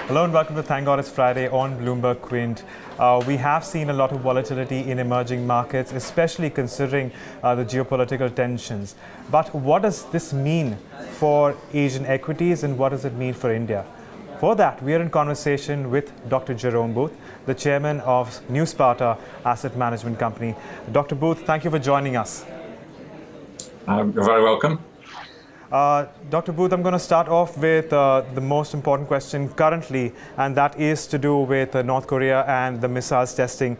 Hello and welcome to Thank God It's Friday on Bloomberg Quint. We have seen a lot of volatility in emerging markets, especially considering the geopolitical tensions. But what does this mean for Asian equities and what does it mean for India? For that, we are in conversation with Dr. Jerome Booth, the chairman of New Sparta Asset Management Company. Dr. Booth, thank you for joining us. You're very welcome. Dr. Booth, I'm going to start off with the most important question currently, and that is to do with North Korea and the missiles testing.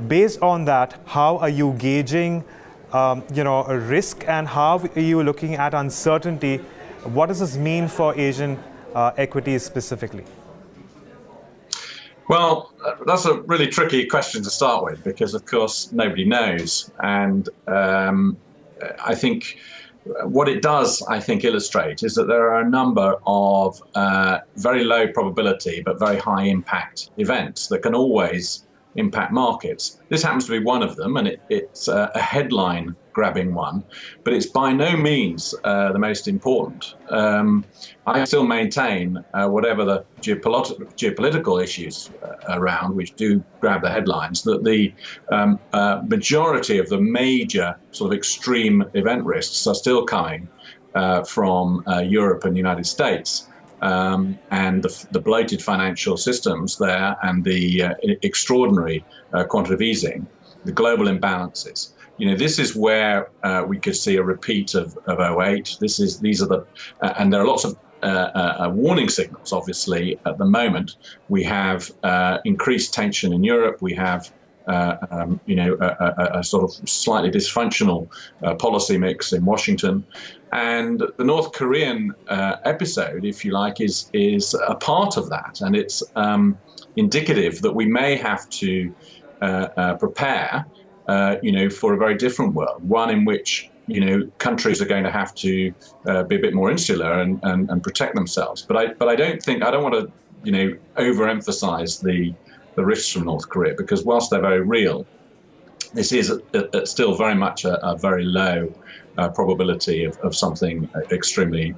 Based on that, how are you gauging, a risk, and how are you looking at uncertainty? What does this mean for Asian equities specifically? Well, that's a really tricky question to start with because, of course, nobody knows. And I think what it does, illustrate is that there are a number of very low probability but very high impact events that can always impact markets. This happens to be one of them, and it's a headline grabbing one, but it's by no means the most important. I still maintain, whatever the geopolitical issues around, which do grab the headlines, that the majority of the major sort of extreme event risks are still coming from Europe and the United States. And the bloated financial systems there and the extraordinary quantitative easing, the global imbalances. This is where we could see a repeat of 08. These are and there are lots of warning signals, obviously, at the moment. We have increased tension in Europe. We have a sort of slightly dysfunctional policy mix in Washington. And the North Korean episode, if you like, is a part of that. And it's indicative that we may have to prepare, for a very different world, one in which, countries are going to have to be a bit more insular and protect themselves. But I don't want to, overemphasize the risks from North Korea, because whilst they're very real, this is still very much a very low probability of something extremely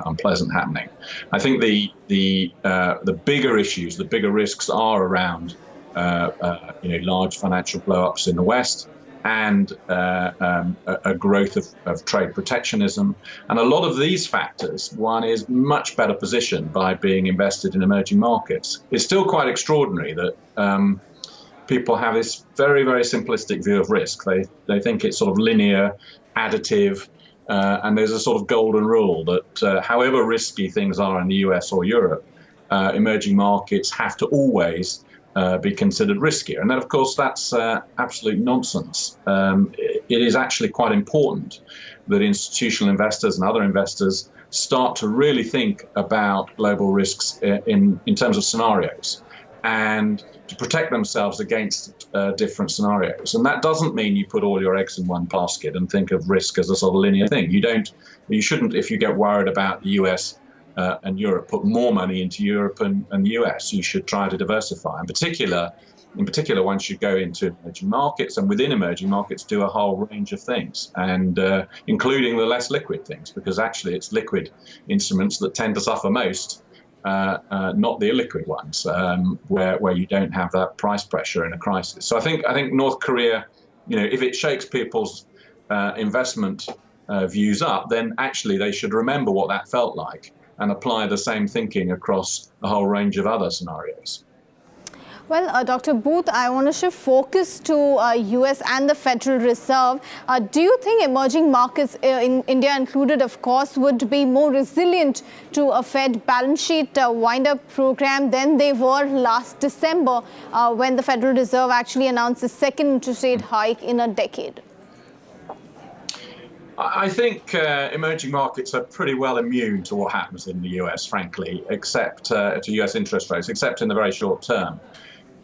unpleasant happening. I think the bigger issues, the bigger risks are around large financial blow-ups in the West and a growth of trade protectionism. And a lot of these factors, one is much better positioned by being invested in emerging markets. It's still quite extraordinary that people have this very, very simplistic view of risk. They think it's sort of linear, additive, and there's a sort of golden rule that however risky things are in the US or Europe, emerging markets have to always be considered riskier. And then, of course, that's absolute nonsense. It is actually quite important that institutional investors and other investors start to really think about global risks in terms of scenarios and to protect themselves against different scenarios. And that doesn't mean you put all your eggs in one basket and think of risk as a sort of linear thing. You shouldn't, if you get worried about the US and Europe, put more money into Europe and the US. You should try to diversify. In particular, one should go into emerging markets, and within emerging markets do a whole range of things, and including the less liquid things, because actually it's liquid instruments that tend to suffer most, not the illiquid ones, where you don't have that price pressure in a crisis. So I think North Korea, if it shakes people's investment views up, then actually they should remember what that felt like and apply the same thinking across a whole range of other scenarios. Well, Dr. Booth, I want to shift focus to US and the Federal Reserve. Do you think emerging markets, in India included, of course, would be more resilient to a Fed balance sheet wind-up program than they were last December when the Federal Reserve actually announced the second interest rate hike in a decade? I think emerging markets are pretty well immune to what happens in the US, frankly, except to US interest rates, except in the very short term.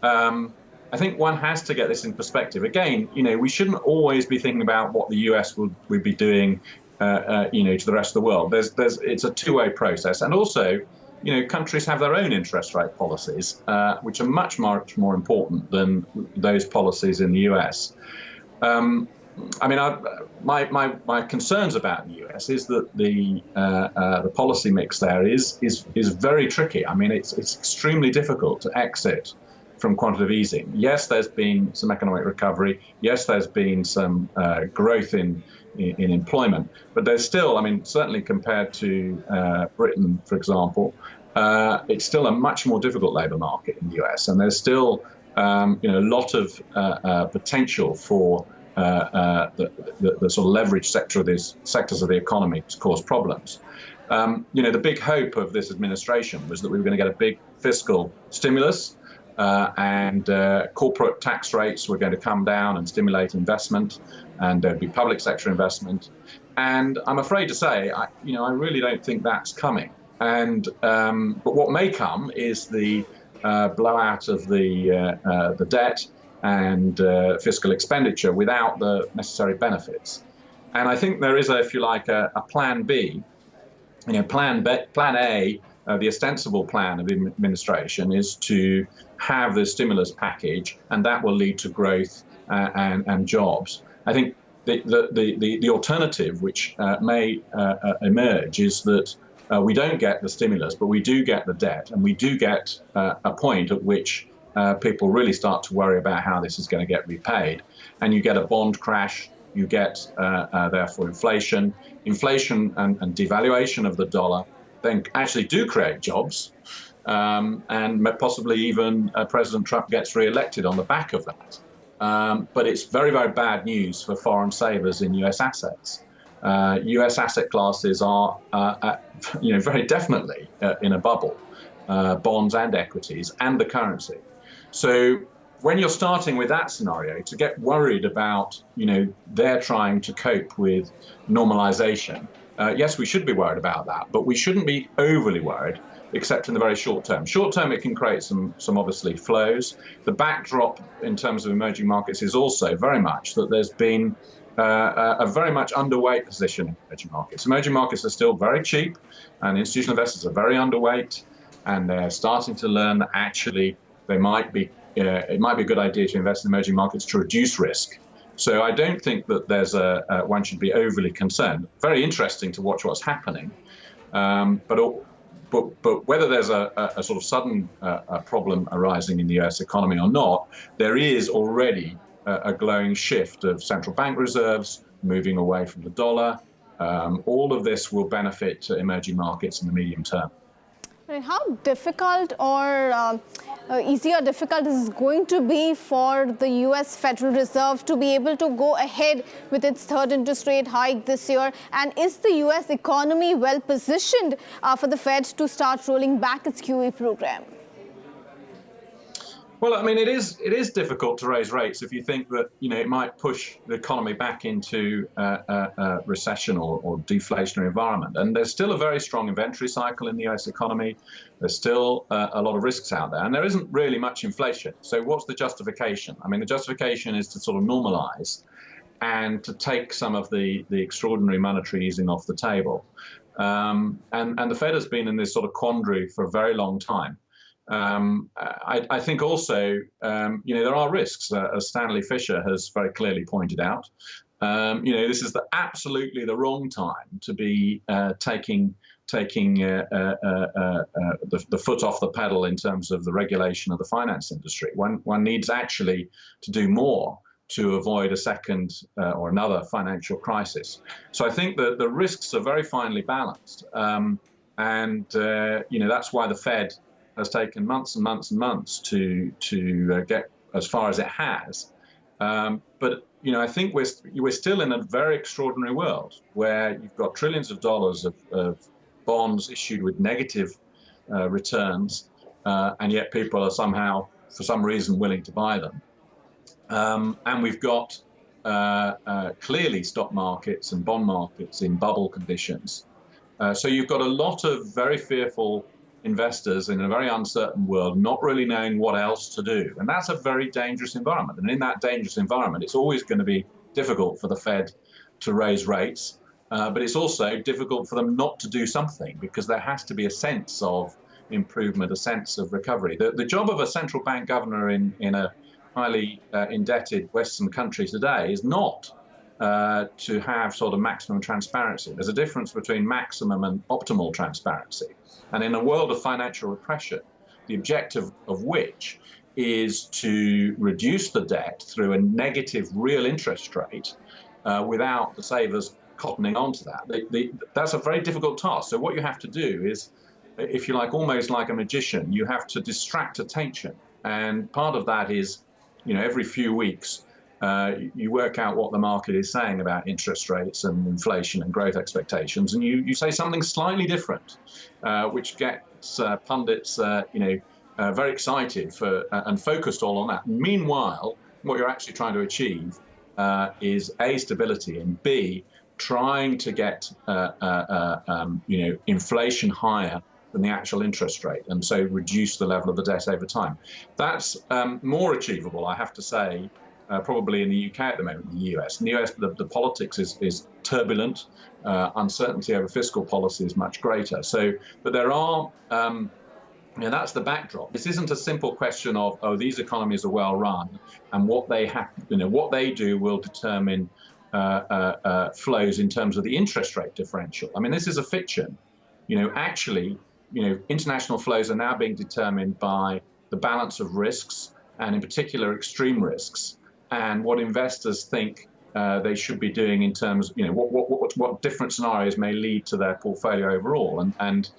I think one has to get this in perspective. Again, we shouldn't always be thinking about what the US would be doing, to the rest of the world. It's a two-way process, and also, countries have their own interest rate policies, which are much more important than those policies in the US. I mean, my concerns about the US is that the policy mix there is very tricky. I mean, it's extremely difficult to exit from quantitative easing. Yes, there's been some economic recovery. Yes, there's been some growth in employment, but there's still, I mean, certainly compared to Britain, for example, it's still a much more difficult labour market in the US, and there's still a lot of potential for the sort of leverage sectors of the economy to cause problems. The big hope of this administration was that we were going to get a big fiscal stimulus and corporate tax rates were going to come down and stimulate investment, and there'd be public sector investment. And I'm afraid to say, I really don't think that's coming. And but what may come is the blowout of the debt and fiscal expenditure without the necessary benefits. And I think there is, if you like, a plan B. Plan A, the ostensible plan of the administration is to have the stimulus package, and that will lead to growth and jobs. I think the alternative, which may emerge, is that we don't get the stimulus, but we do get the debt, and we do get a point at which people really start to worry about how this is going to get repaid. And you get a bond crash, you get, therefore, inflation and devaluation of the dollar, then actually do create jobs. And possibly even President Trump gets re-elected on the back of that. But it's very, very bad news for foreign savers in US assets. US asset classes are, very definitely in a bubble, bonds and equities and the currency. So when you're starting with that scenario, to get worried about, they're trying to cope with normalization, yes, we should be worried about that, but we shouldn't be overly worried, except in the very short term. Short term, it can create some obviously flows. The backdrop in terms of emerging markets is also very much that there's been a very much underweight position in emerging markets. Emerging markets are still very cheap, and institutional investors are very underweight, and they're starting to learn that actually it might be a good idea to invest in emerging markets to reduce risk. So I don't think that there's one should be overly concerned. Very interesting to watch what's happening, but whether there's a sort of sudden problem arising in the US economy or not, there is already a glowing shift of central bank reserves moving away from the dollar. All of this will benefit emerging markets in the medium term. How difficult or easy or difficult is it going to be for the US Federal Reserve to be able to go ahead with its third interest rate hike this year? And is the US economy well positioned for the Fed to start rolling back its QE program? Well, I mean, it is difficult to raise rates if you think that, it might push the economy back into a recession or deflationary environment. And there's still a very strong inventory cycle in the US economy. There's still a lot of risks out there, and there isn't really much inflation. So what's the justification? I mean, the justification is to sort of normalize and to take some of the extraordinary monetary easing off the table. And the Fed has been in this sort of quandary for a very long time. I think also, there are risks, as Stanley Fischer has very clearly pointed out. This is absolutely the wrong time to be taking the foot off the pedal in terms of the regulation of the finance industry. One needs actually to do more to avoid a second or another financial crisis. So I think that the risks are very finely balanced, and that's why the Fed has taken months and months and months to get as far as it has. But I think we're still in a very extraordinary world where you've got trillions of dollars of bonds issued with negative returns, and yet people are somehow, for some reason, willing to buy them. And we've got clearly stock markets and bond markets in bubble conditions. So you've got a lot of very fearful investors in a very uncertain world, not really knowing what else to do. And that's a very dangerous environment. And in that dangerous environment, it's always going to be difficult for the Fed to raise rates, but it's also difficult for them not to do something, because there has to be a sense of improvement, a sense of recovery. The job of a central bank governor in a highly indebted Western country today is not to have sort of maximum transparency. There's a difference between maximum and optimal transparency. And in a world of financial repression, the objective of which is to reduce the debt through a negative real interest rate without the savers cottoning onto that. That's a very difficult task. So what you have to do is, if you like, almost like a magician, you have to distract attention. And part of that is, every few weeks, you work out what the market is saying about interest rates and inflation and growth expectations, and you say something slightly different, which gets pundits, very excited and focused all on that. Meanwhile, what you're actually trying to achieve is A, stability, and B, trying to get inflation higher than the actual interest rate, and so reduce the level of the debt over time. That's more achievable, I have to say, probably in the UK at the moment than the US. In the US, the politics is turbulent. Uncertainty over fiscal policy is much greater. But there are, that's the backdrop. This isn't a simple question of, these economies are well run, and what they have, what they do will determine flows in terms of the interest rate differential. I mean, this is a fiction. Actually, international flows are now being determined by the balance of risks, and in particular extreme risks, and what investors think they should be doing in terms, what different scenarios may lead to their portfolio overall. And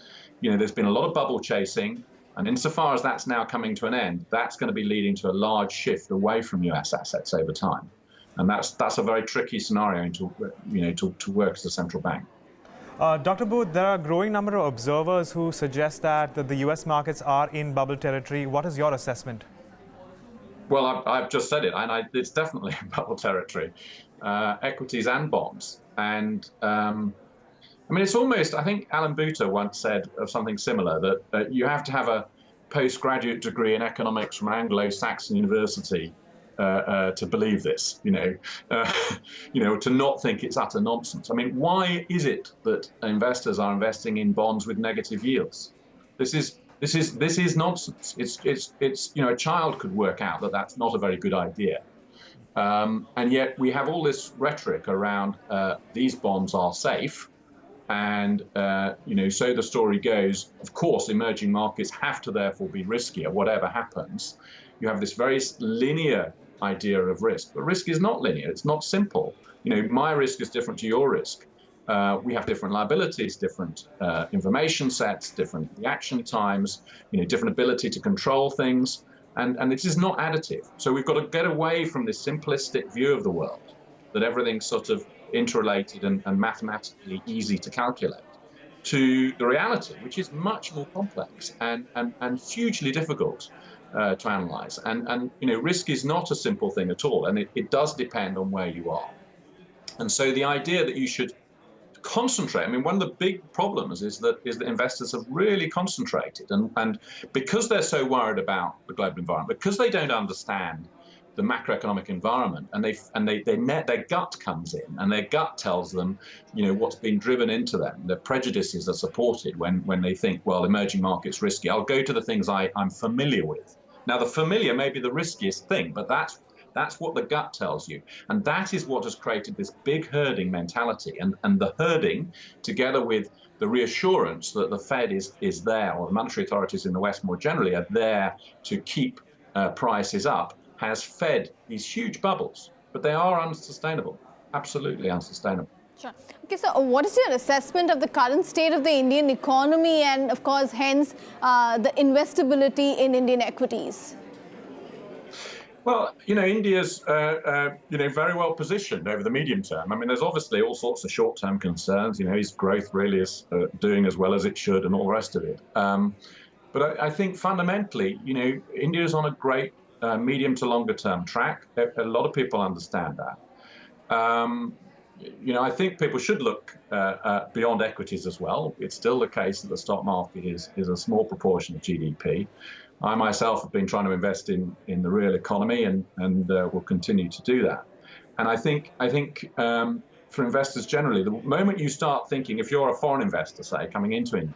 there's been a lot of bubble chasing, and insofar as that's now coming to an end, that's going to be leading to a large shift away from US assets over time. And that's a very tricky scenario to work as a central bank. Dr. Booth, there are a growing number of observers who suggest that the US markets are in bubble territory. What is your assessment? Well, I've just said it, and it's definitely bubble territory, equities and bonds. And it's almost, I think Alan Booth once said of something similar, that you have to have a postgraduate degree in economics from an Anglo-Saxon university to believe this, to not think it's utter nonsense. I mean, why is it that investors are investing in bonds with negative yields? This is nonsense. It's a child could work out that that's not a very good idea. And yet we have all this rhetoric around these bonds are safe. And, so the story goes, of course, emerging markets have to therefore be riskier, whatever happens. You have this very linear idea of risk. But risk is not linear. It's not simple. My risk is different to your risk. We have different liabilities, different information sets, different reaction times, different ability to control things. And it is not additive. So we've got to get away from this simplistic view of the world, that everything's sort of interrelated and mathematically easy to calculate, to the reality, which is much more complex and hugely difficult to analyze. And risk is not a simple thing at all. And it does depend on where you are. And so the idea that you should concentrate. One of the big problems is that investors have really concentrated, and because they're so worried about the global environment, because they don't understand the macroeconomic environment, and their gut comes in, and their gut tells them, what's been driven into them. Their prejudices are supported when they think, well, emerging markets risky. I'll go to the things I'm familiar with. Now, the familiar may be the riskiest thing, but that's what the gut tells you. And that is what has created this big herding mentality. And the herding, together with the reassurance that the Fed is there, or the monetary authorities in the West more generally are there to keep prices up, has fed these huge bubbles. But they are unsustainable, absolutely unsustainable. Sure. Okay, so what is your assessment of the current state of the Indian economy and, of course, hence the investability in Indian equities? Well, India's, very well positioned over the medium term. There's obviously all sorts of short-term concerns. Its growth really is doing as well as it should and all the rest of it. But I think fundamentally, India is on a great medium to longer term track. A lot of people understand that. I think people should look beyond equities as well. It's still the case that the stock market is a small proportion of GDP. I myself have been trying to invest in the real economy and will continue to do that. And I think for investors generally, the moment you start thinking, if you're a foreign investor, say, coming into India,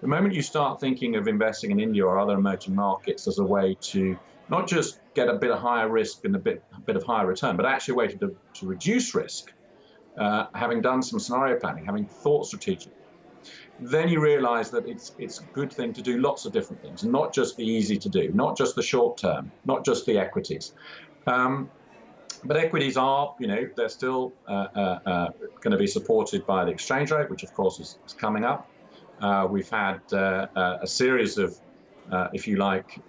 the moment you start thinking of investing in India or other emerging markets as a way to not just get a bit of higher risk and a bit of higher return, but actually a way to reduce risk, having done some scenario planning, having thought strategically, then you realize that it's a good thing to do lots of different things, not just the easy to do, not just the short term, not just the equities. But equities are, they're still going to be supported by the exchange rate, which of course is coming up. We've had a series of, if you like,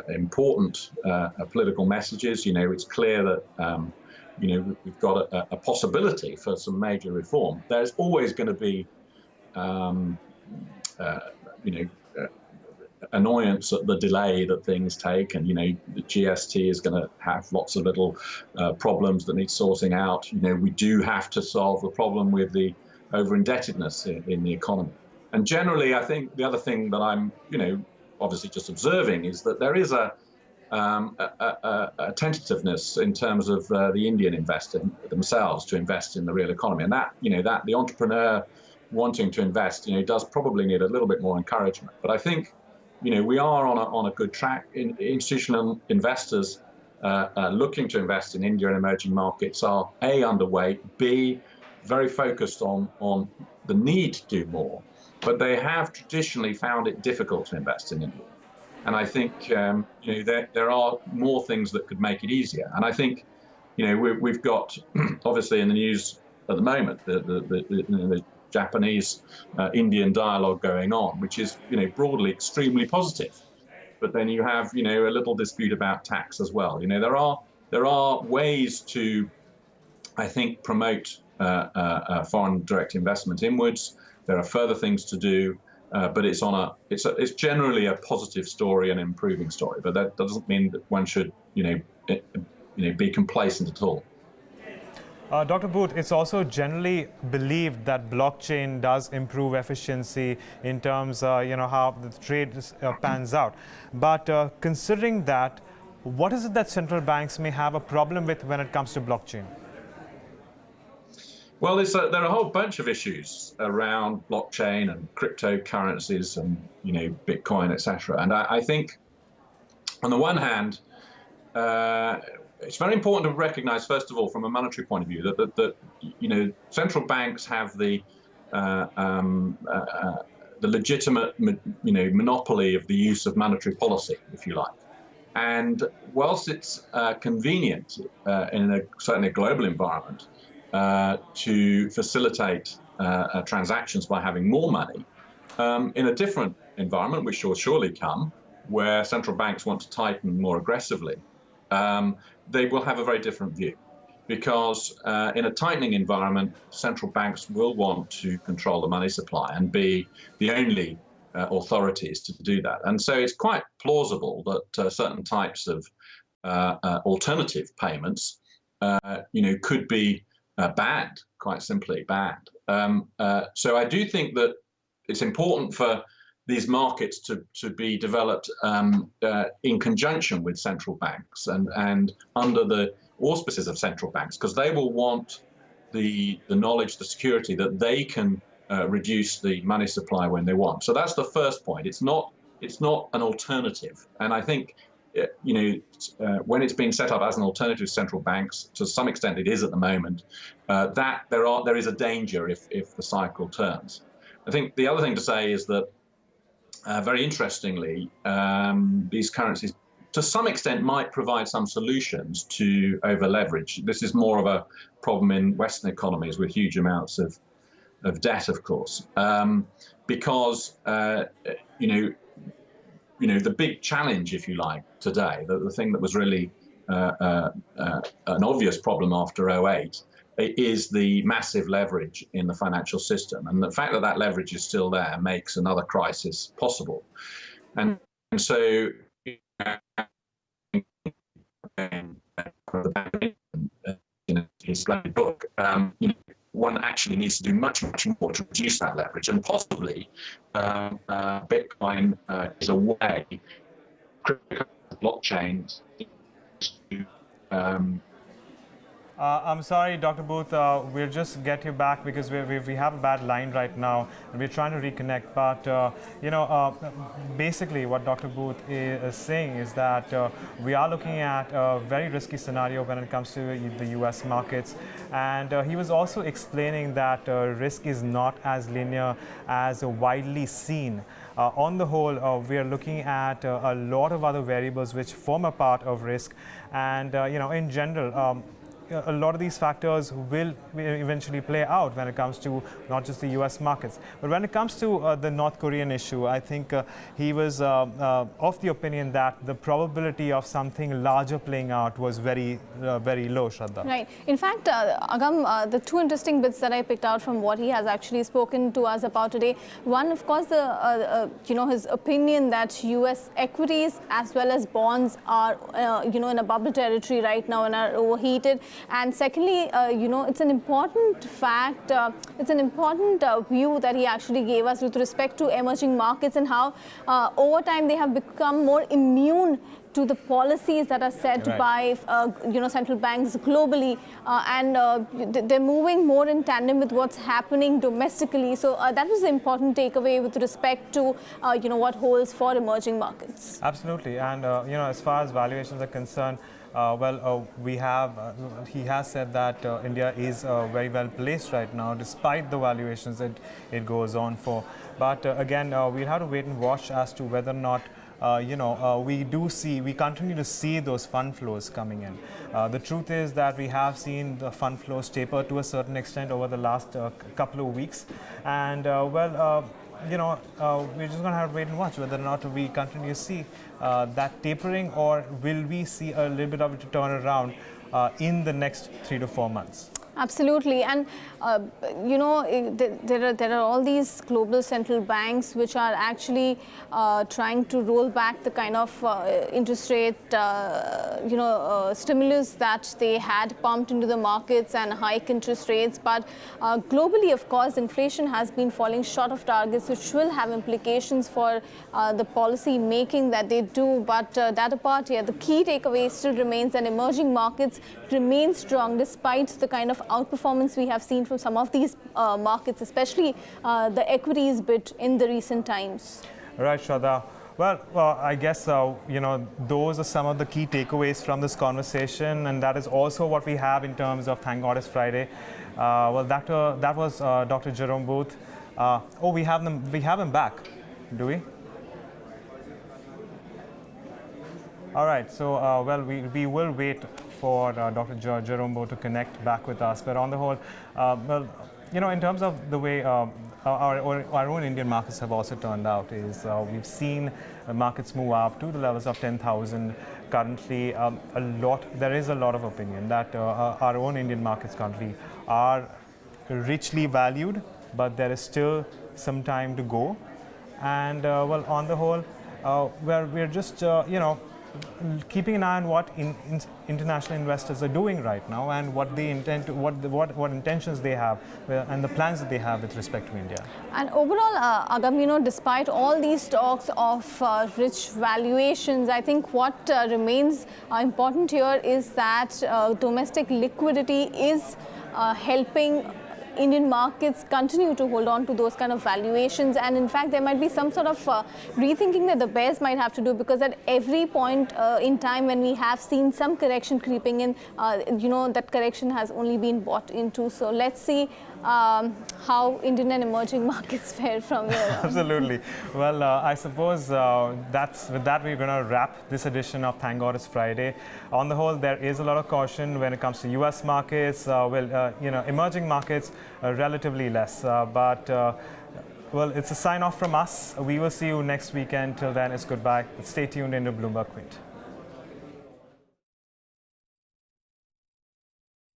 important political messages. It's clear that, we've got a possibility for some major reform. There's always going to be, annoyance at the delay that things take, and the GST is going to have lots of little problems that need sorting out. We do have to solve the problem with the over-indebtedness in the economy. And generally, I think the other thing that I'm obviously just observing is that there is a tentativeness in terms of the Indian investor themselves to invest in the real economy, and that that the entrepreneur wanting to invest does probably need a little bit more encouragement. But I think we are on a good track. Institutional investors looking to invest in India and emerging markets are A, underweight, B, very focused on the need to do more, but they have traditionally found it difficult to invest in India. And I think there are more things that could make it easier. And I think we've got obviously in the news at the moment the Japanese-Indian dialogue going on, which is broadly extremely positive. But then you have a little dispute about tax as well. There are ways to, I think, promote foreign direct investment inwards. There are further things to do, but it's generally a positive story, an improving story. But that doesn't mean that one should be complacent at all. Dr. Booth, it's also generally believed that blockchain does improve efficiency in terms, how the trade pans out. But considering that, what is it that central banks may have a problem with when it comes to blockchain? Well, there are a whole bunch of issues around blockchain and cryptocurrencies and Bitcoin, etc. And I think, on the one hand, it's very important to recognize, first of all, from a monetary point of view, that central banks have the legitimate monopoly of the use of monetary policy, if you like. And whilst it's convenient in certainly a global environment to facilitate transactions by having more money, in a different environment, which will surely come, where central banks want to tighten more aggressively, they will have a very different view, because in a tightening environment, central banks will want to control the money supply and be the only authorities to do that. And so it's quite plausible that certain types of alternative payments, could be banned, quite simply banned. So I do think that it's important for these markets to be developed in conjunction with central banks and under the auspices of central banks, because they will want the knowledge, the security that they can reduce the money supply when they want. So that's the first point. It's not an alternative, and I think when it's being set up as an alternative to central banks, to some extent it is at the moment, that there is a danger if the cycle turns. I think the other thing to say is that very interestingly, these currencies to some extent might provide some solutions to over leverage. This is more of a problem in Western economies with huge amounts of debt, of course, because the big challenge, if you like, today, the thing that was really an obvious problem after 2008, is the massive leverage in the financial system. And the fact that that leverage is still there makes another crisis possible. And so his book, one actually needs to do much, much more to reduce that leverage. And possibly Bitcoin is a way, blockchains, to I'm sorry, Dr. Booth. We'll just get you back because we have a bad line right now, and we're trying to reconnect. But basically, what Dr. Booth is saying is that we are looking at a very risky scenario when it comes to the U.S. markets, and he was also explaining that risk is not as linear as widely seen. On the whole, we are looking at a lot of other variables which form a part of risk, and in general. A lot of these factors will eventually play out when it comes to not just the US markets. But when it comes to the North Korean issue, I think he was of the opinion that the probability of something larger playing out was very low, Shraddha. Right. In fact, Agam, the two interesting bits that I picked out from what he has actually spoken to us about today. One, of course, his opinion that US equities as well as bonds are, in a bubble territory right now and are overheated. And secondly, it's an important fact, it's an important view that he actually gave us with respect to emerging markets and how over time they have become more immune to the policies that are set by central banks globally, and they're moving more in tandem with what's happening domestically. So that was an important takeaway with respect to what holds for emerging markets. Absolutely, and as far as valuations are concerned, he has said that India is very well placed right now, despite the valuations that it goes on for. But again, we'll have to wait and watch as to whether or not we continue to see those fund flows coming in. The truth is that we have seen the fund flows taper to a certain extent over the last couple of weeks, and we're just going to have to wait and watch whether or not we continue to see that tapering, or will we see a little bit of a turnaround in the next 3 to 4 months. Absolutely, and there are all these global central banks which are actually trying to roll back the kind of interest rate stimulus that they had pumped into the markets and hike interest rates. But globally, of course, inflation has been falling short of targets, which will have implications for the policy making that they do. But that apart, the key takeaway still remains that emerging markets remain strong despite the kind of outperformance we have seen from some of these markets, especially the equities bit in the recent times. Right, Shraddha. Well, I guess, those are some of the key takeaways from this conversation, and that is also what we have in terms of Thank God It's Friday. That was Dr. Jerome Booth. We have him back, do we? All right, so, we will wait for Dr. Jerome Booth to connect back with us. But on the whole, in terms of the way our own Indian markets have also turned out, is we've seen the markets move up to the levels of 10,000 currently. There is a lot of opinion that our own Indian markets currently are richly valued, but there is still some time to go. And on the whole, we're just keeping an eye on what international investors are doing right now, and what they intend to, what intentions they have, and the plans that they have with respect to India. And overall, Agam, despite all these talks of rich valuations, I think what remains important here is that domestic liquidity is helping Indian markets continue to hold on to those kind of valuations, and in fact there might be some sort of rethinking that the bears might have to do, because at every point in time when we have seen some correction creeping in, that correction has only been bought into. So let's see how Indian and emerging markets fare from here on. Absolutely. Well, I suppose with that we're going to wrap this edition of Thank God It's Friday. On the whole, there is a lot of caution when it comes to US markets. Emerging markets relatively less. It's a sign off from us. We will see you next weekend. Till then, it's goodbye. Stay tuned into Bloomberg Quint.